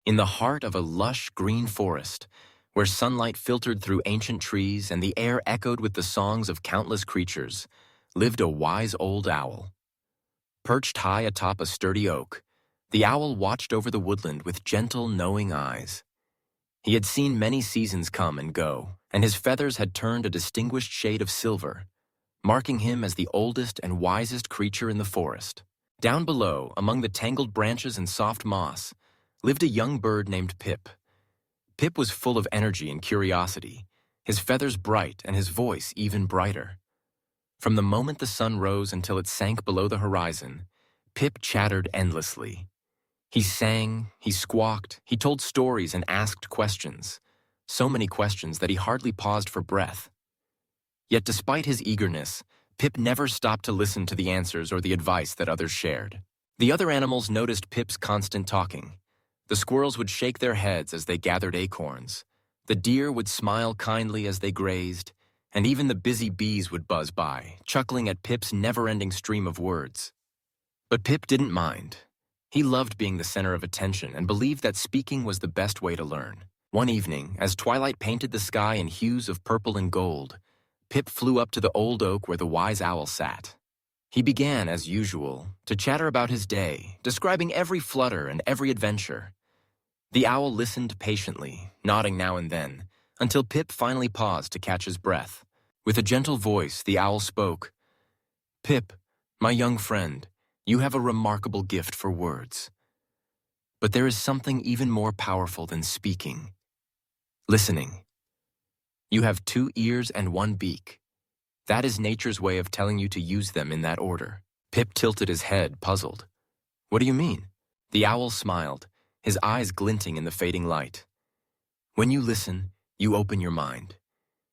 In the heart of a lush green forest, where sunlight filtered through ancient trees and the air echoed with the songs of countless creatures, lived a wise old owl. Perched high atop a sturdy oak, the owl watched over the woodland with gentle, knowing eyes. He had seen many seasons come and go, and his feathers had turned a distinguished shade of silver, marking him as the oldest and wisest creature in the forest. Down below, among the tangled branches and soft moss, lived a young bird named Pip. Pip was full of energy and curiosity, his feathers bright and his voice even brighter. From the moment the sun rose until it sank below the horizon, Pip chattered endlessly. He sang, he squawked, he told stories and asked questions, so many questions that he hardly paused for breath. Yet despite his eagerness, Pip never stopped to listen to the answers or the advice that others shared. The other animals noticed Pip's constant talking. The squirrels would shake their heads as they gathered acorns. The deer would smile kindly as they grazed, and even the busy bees would buzz by, chuckling at Pip's never-ending stream of words. But Pip didn't mind. He loved being the center of attention and believed that speaking was the best way to learn. One evening, as twilight painted the sky in hues of purple and gold, Pip flew up to the old oak where the wise owl sat. He began, as usual, to chatter about his day, describing every flutter and every adventure. The owl listened patiently, nodding now and then, until Pip finally paused to catch his breath. With a gentle voice, the owl spoke. "Pip, my young friend, you have a remarkable gift for words. But there is something even more powerful than speaking. Listening. You have 2 ears and 1 beak. That is nature's way of telling you to use them in that order." Pip tilted his head, puzzled. "What do you mean?" The owl smiled, his eyes glinting in the fading light. "When you listen, you open your mind.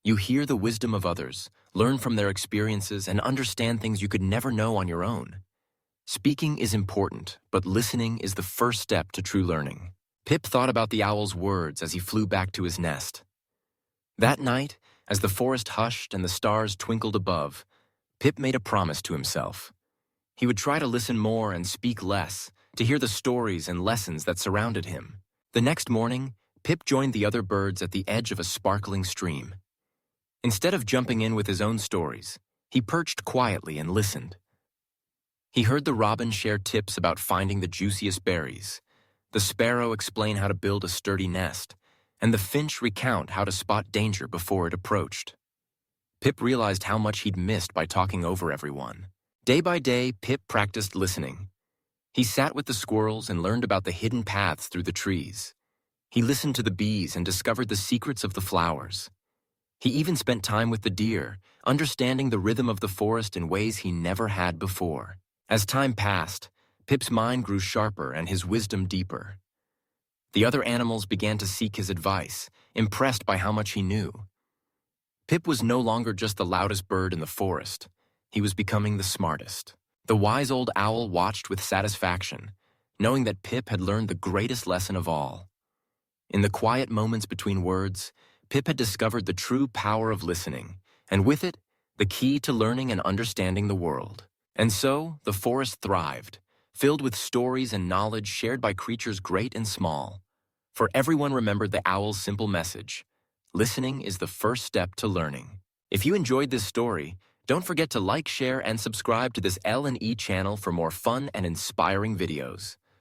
You hear the wisdom of others, learn from their experiences, and understand things you could never know on your own. Speaking is important, but listening is the first step to true learning." Pip thought about the owl's words as he flew back to his nest. That night, as the forest hushed and the stars twinkled above, Pip made a promise to himself. He would try to listen more and speak less, to hear the stories and lessons that surrounded him. The next morning, Pip joined the other birds at the edge of a sparkling stream. Instead of jumping in with his own stories, he perched quietly and listened. He heard the robin share tips about finding the juiciest berries, the sparrow explain how to build a sturdy nest, and the finch recount how to spot danger before it approached. Pip realized how much he'd missed by talking over everyone. Day by day, Pip practiced listening. He sat with the squirrels and learned about the hidden paths through the trees. He listened to the bees and discovered the secrets of the flowers. He even spent time with the deer, understanding the rhythm of the forest in ways he never had before. As time passed, Pip's mind grew sharper and his wisdom deeper. The other animals began to seek his advice, impressed by how much he knew. Pip was no longer just the loudest bird in the forest. He was becoming the smartest. The wise old owl watched with satisfaction, knowing that Pip had learned the greatest lesson of all. In the quiet moments between words, Pip had discovered the true power of listening, and with it, the key to learning and understanding the world. And so, the forest thrived, filled with stories and knowledge shared by creatures great and small. For everyone remembered the owl's simple message: listening is the first step to learning. If you enjoyed this story, don't forget to like, share, and subscribe to this L&E channel for more fun and inspiring videos.